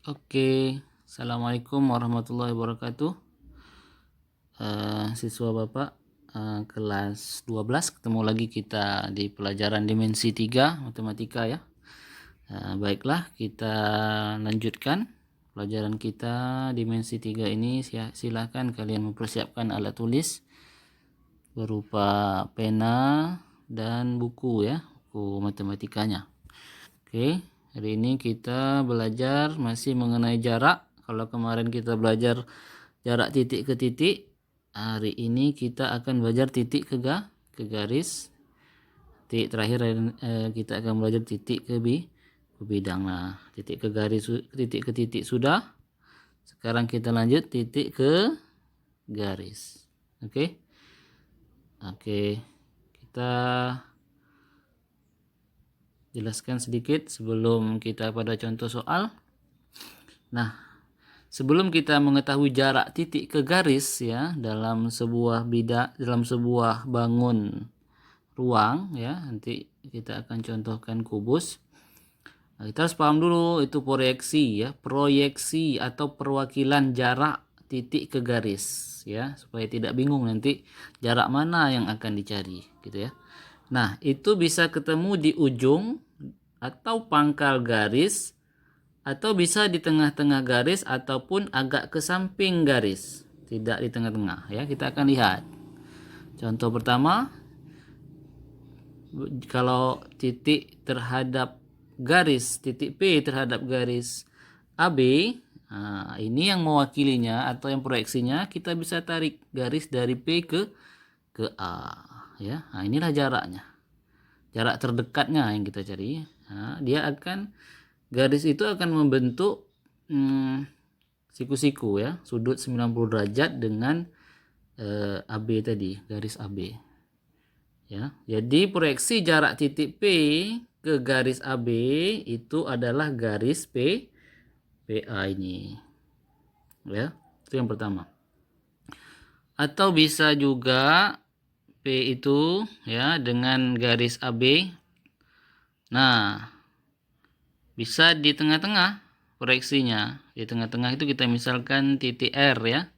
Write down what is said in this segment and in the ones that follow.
Oke, Assalamualaikum warahmatullahi wabarakatuh. Siswa Bapak kelas 12, ketemu lagi kita di pelajaran dimensi 3 matematika ya. Baiklah, kita lanjutkan pelajaran kita dimensi 3 ini. Silahkan kalian mempersiapkan alat tulis berupa pena dan buku ya, buku matematikanya. Oke, hari ini kita belajar masih mengenai jarak. Kalau kemarin kita belajar jarak titik ke titik, hari ini kita akan belajar titik ke garis. Titik terakhir kita akan belajar titik ke bidang. Nah, titik ke garis, titik ke titik sudah. Sekarang kita lanjut titik ke garis. Oke. Oke. Kita jelaskan sedikit sebelum kita pada contoh soal. Nah, sebelum kita mengetahui jarak titik ke garis ya dalam sebuah bangun ruang ya, nanti kita akan contohkan kubus. Nah, kita harus paham dulu itu proyeksi atau perwakilan jarak titik ke garis ya, supaya tidak bingung nanti jarak mana yang akan dicari gitu ya. Nah, itu bisa ketemu di ujung atau pangkal garis, atau bisa di tengah-tengah garis ataupun agak ke samping garis, tidak di tengah-tengah ya. Kita akan lihat. Contoh pertama, kalau titik terhadap garis, titik P terhadap garis AB, nah, ini yang mewakilinya atau yang proyeksinya, kita bisa tarik garis dari P ke A ya. Nah, inilah jaraknya. Jarak terdekatnya yang kita cari. Nah, garis itu akan membentuk siku-siku ya, sudut 90 derajat dengan AB tadi, garis AB. Ya, jadi proyeksi jarak titik P ke garis AB itu adalah garis PA ini. Ya, itu yang pertama. Atau bisa juga P itu ya dengan garis AB. Nah, bisa di tengah-tengah proyeksinya. Di tengah-tengah itu kita misalkan titik R ya.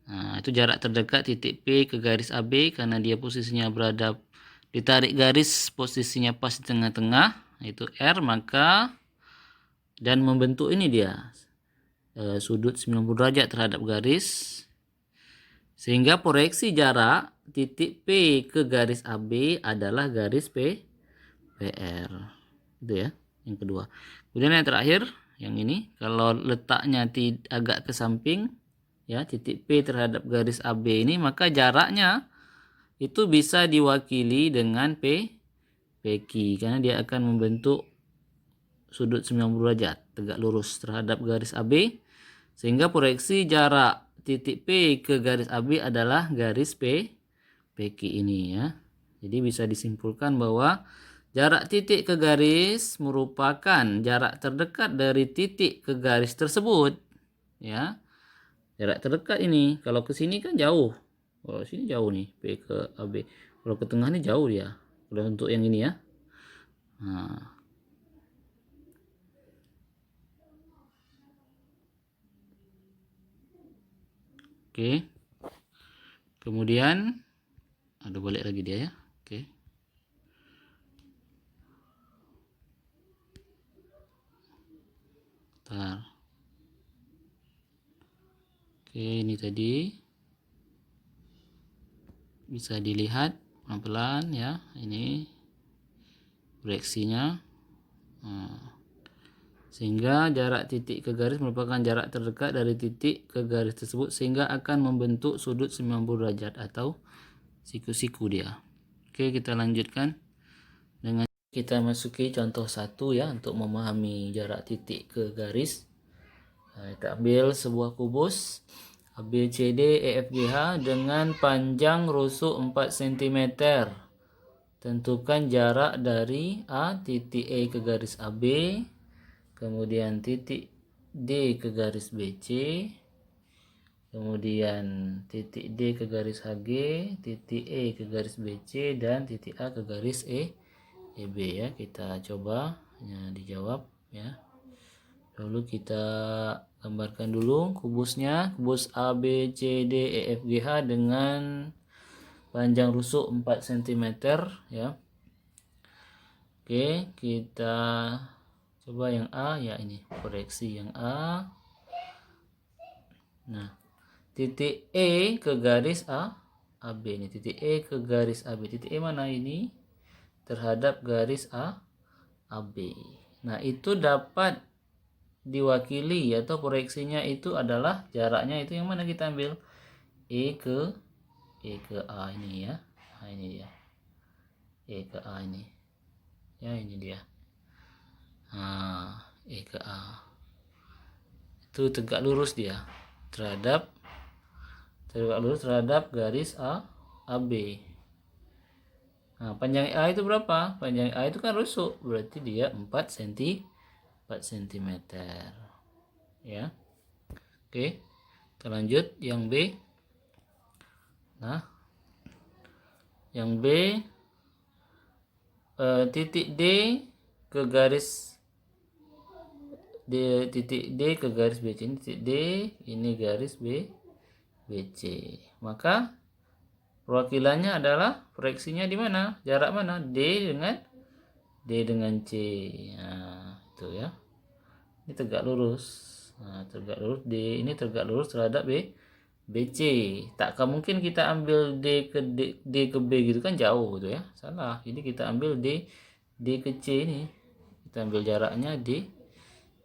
Nah, itu jarak terdekat titik P ke garis AB karena dia posisinya berada, ditarik garis posisinya pas di tengah-tengah, itu R, maka dan membentuk ini dia sudut 90 derajat terhadap garis, sehingga proyeksi jarak titik P ke garis AB adalah garis PR. Itu ya, yang kedua. Kemudian yang terakhir, yang ini, kalau letaknya agak ke samping ya, titik P terhadap garis AB ini, maka jaraknya itu bisa diwakili dengan PQ karena dia akan membentuk sudut 90 derajat tegak lurus terhadap garis AB, sehingga proyeksi jarak titik P ke garis AB adalah garis PQ ini ya. Jadi bisa disimpulkan bahwa jarak titik ke garis merupakan jarak terdekat dari titik ke garis tersebut ya. Jarak terdekat ini, kalau ke sini kan jauh. Kalau sini jauh nih, P ke AB. Kalau ke tengah ini jauh ya. Kalau untuk yang ini ya. Nah, oke. Kemudian ada balik lagi dia ya. Oke. Bentar. Oke, ini tadi bisa dilihat pelan-pelan ya. Ini proyeksinya. Nah, sehingga jarak titik ke garis merupakan jarak terdekat dari titik ke garis tersebut, sehingga akan membentuk sudut 90 derajat atau siku-siku dia. Oke, kita lanjutkan dengan kita masuki contoh 1 ya, untuk memahami jarak titik ke garis. Nah, kita ambil sebuah kubus ABCD EFGH dengan panjang rusuk 4 cm. Tentukan jarak dari A titik E ke garis AB, kemudian titik D ke garis BC, kemudian titik D ke garis HG, titik E ke garis BC, dan titik A ke garis EB ya. Kita coba ya, dijawab ya. Lalu kita gambarkan dulu kubusnya, kubus A, B, C, D, E, F, G, H dengan panjang rusuk 4 cm ya. Oke, kita coba yang A ya, ini proyeksi yang A. Nah, titik E ke garis AB ini, titik E ke garis AB. Titik E mana ini? Terhadap garis AB. Nah, itu dapat diwakili atau proyeksinya itu adalah jaraknya itu yang mana kita ambil? E ke A ini ya. Nah, ini dia. E ke A ini. Ya, ini dia. Nah, E ke A. Itu tegak lurus dia terhadap garis AB. Nah, panjang A itu berapa? Panjang A itu kan rusuk, berarti dia 4 cm. Ya. Oke. Kita lanjut yang B. Nah, yang B titik D ke garis titik D ke garis BC ini, titik D ini garis BC. Maka perwakilannya adalah proyeksinya di mana? Jarak mana? D dengan C. Nah, itu ya. Ini tegak lurus. Nah, tegak lurus D ini tegak lurus terhadap BC. Takkan mungkin kita ambil D ke B gitu kan, jauh gitu ya. Salah. Ini kita ambil D ke C ini. Kita ambil jaraknya D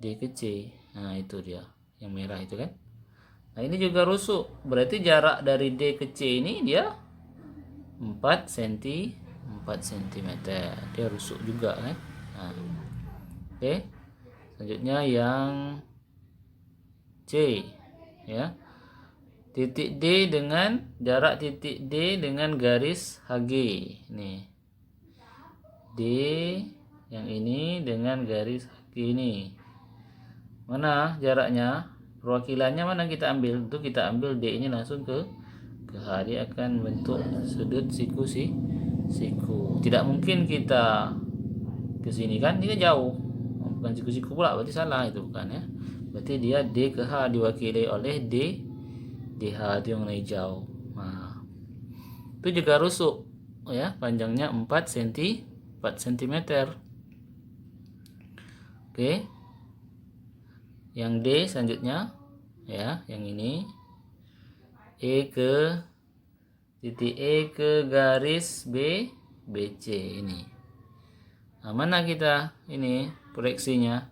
ke C. Nah, itu dia yang merah itu kan. Nah, ini juga rusuk. Berarti jarak dari D ke C ini dia 4 cm. Dia rusuk juga kan. Nah, oke. Selanjutnya yang C ya. Titik D dengan jarak titik D dengan garis HG. Nih. D yang ini dengan garis HG ini. Mana jaraknya? Perwakilannya mana kita ambil? Itu kita ambil D ini langsung ke H. Dia akan bentuk sudut siku. Tidak mungkin kita ke sini kan, ini kan jauh. Bukan siku pula, berarti salah itu bukan ya. Berarti dia D ke H diwakili oleh DH itu yang hijau. Nah, itu juga rusuk ya, panjangnya 4 cm. Oke. Yang D selanjutnya ya, yang ini titik E ke garis BC ini. Nah, mana kita ini proyeksinya?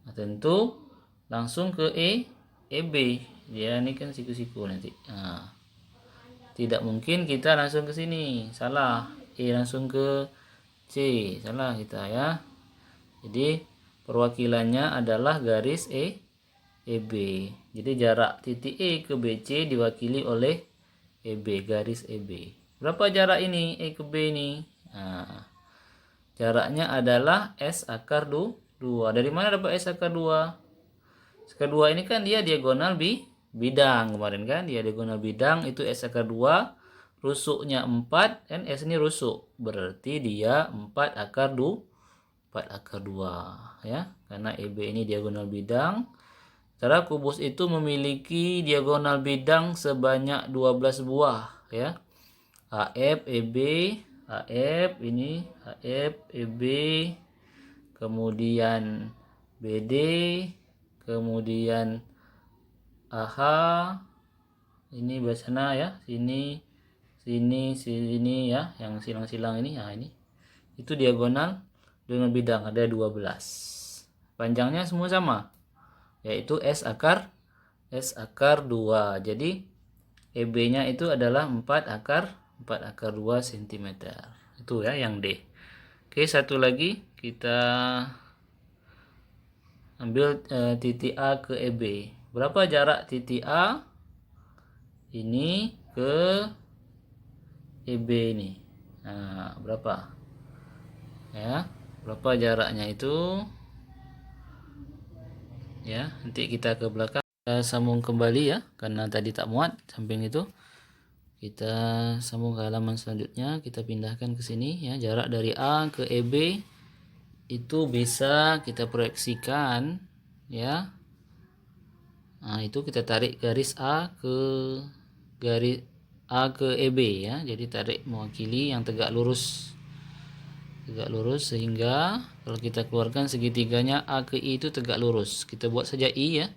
Nah, tentu langsung ke EB. Dia ini kan siku-siku nanti. Nah, tidak mungkin kita langsung ke sini, salah. E langsung ke C, salah kita ya. Jadi perwakilannya adalah garis EB. Jadi jarak titik E ke BC diwakili oleh EB, garis EB. Berapa jarak ini E ke B ini? Nah, jaraknya adalah S akar 2. Dari mana dapat S akar 2? S akar 2 ini kan dia diagonal bidang kemarin kan, dia diagonal bidang itu S akar 2, rusuknya 4 dan S ini rusuk. Berarti dia 4 akar 2 ya, karena EB ini diagonal bidang. Secara kubus itu memiliki diagonal bidang sebanyak 12 buah ya. AF EB, AF ini AF EB, kemudian BD, kemudian AH, ini bersana ya, sini ya, yang silang-silang ini. Nah, ini itu diagonal dengan bidang ada 12. Panjangnya semua sama, yaitu S akar 2. Jadi EB-nya itu adalah 4 akar 2 cm. Itu ya yang D. Oke, satu lagi kita ambil titik A ke EB. Berapa jarak titik A ini ke EB ini? Nah, berapa? Ya, berapa jaraknya itu? Ya, nanti kita ke belakang, kita sambung kembali ya, karena tadi tak muat samping itu. Kita sambung ke halaman selanjutnya, kita pindahkan ke sini ya. Jarak dari A ke EB itu bisa kita proyeksikan ya. Nah, itu kita tarik garis A ke EB ya. Jadi tarik mewakili yang tegak lurus. Tegak lurus, sehingga kalau kita keluarkan segitiganya A ke I itu tegak lurus. Kita buat saja I ya.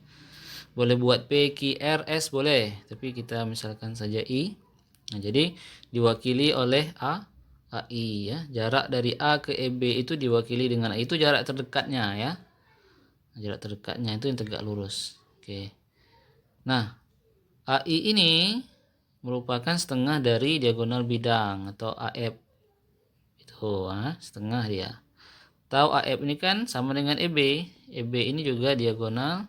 Boleh buat P, Q, R, S boleh, tapi kita misalkan saja I. Nah, jadi diwakili oleh AI ya. Jarak dari A ke EB itu diwakili dengan A. Itu jarak terdekatnya ya. Jarak terdekatnya itu yang tegak lurus. Oke. Nah, AI ini merupakan setengah dari diagonal bidang atau AF. Itu setengah dia. Tahu AF ini kan sama dengan EB. EB ini juga diagonal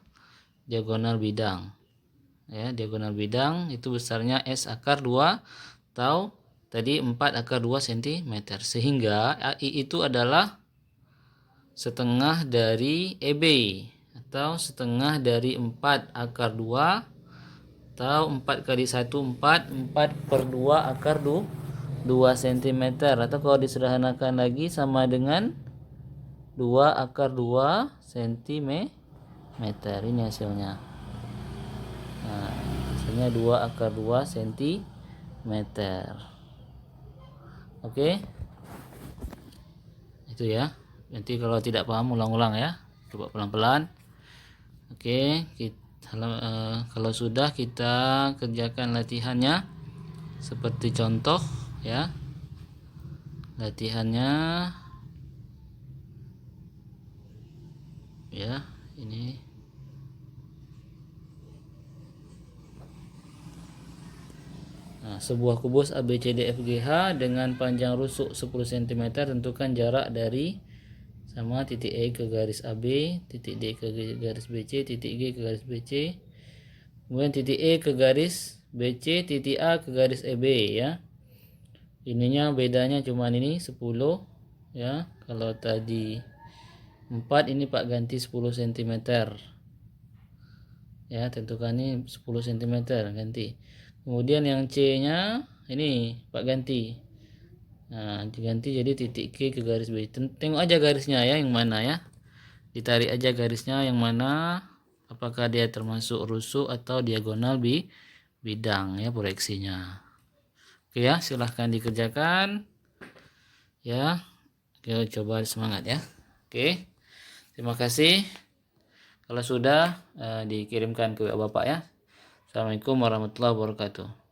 bidang. Ya, diagonal bidang itu besarnya S akar 2 atau tadi 4 akar 2 cm. Sehingga AI itu adalah setengah dari EB atau setengah dari 4 akar 2 atau 4 kali 1 4 per 2 akar 2 cm, atau kalau disederhanakan lagi sama dengan 2 akar 2 cm. Ini hasilnya. Nah, hasilnya 2 akar 2 cm. Oke. Itu ya. Nanti kalau tidak paham ulang-ulang ya. Coba pelan-pelan. Oke, kalau sudah kita kerjakan latihannya seperti contoh ya. Latihannya ya, ini. Nah, sebuah kubus ABCDFGH dengan panjang rusuk 10 cm, tentukan jarak dari sama titik E ke garis AB, titik D ke garis BC, titik G ke garis BC, kemudian titik E ke garis BC, titik A ke garis EB ya. Ininya bedanya cuma ini 10 ya. Kalau tadi 4, ini Pak ganti 10 cm ya, tentukan ini 10 cm ganti. Kemudian yang C nya ini Pak ganti. Nah, diganti jadi titik K ke garis B. Tengok aja garisnya ya, yang mana ya. Ditarik aja garisnya yang mana, apakah dia termasuk rusuk atau diagonal bidang ya proyeksinya. Oke ya, silahkan dikerjakan ya. Oke, coba semangat ya. Oke, terima kasih. Kalau sudah dikirimkan ke Bapak ya. Assalamualaikum warahmatullahi wabarakatuh.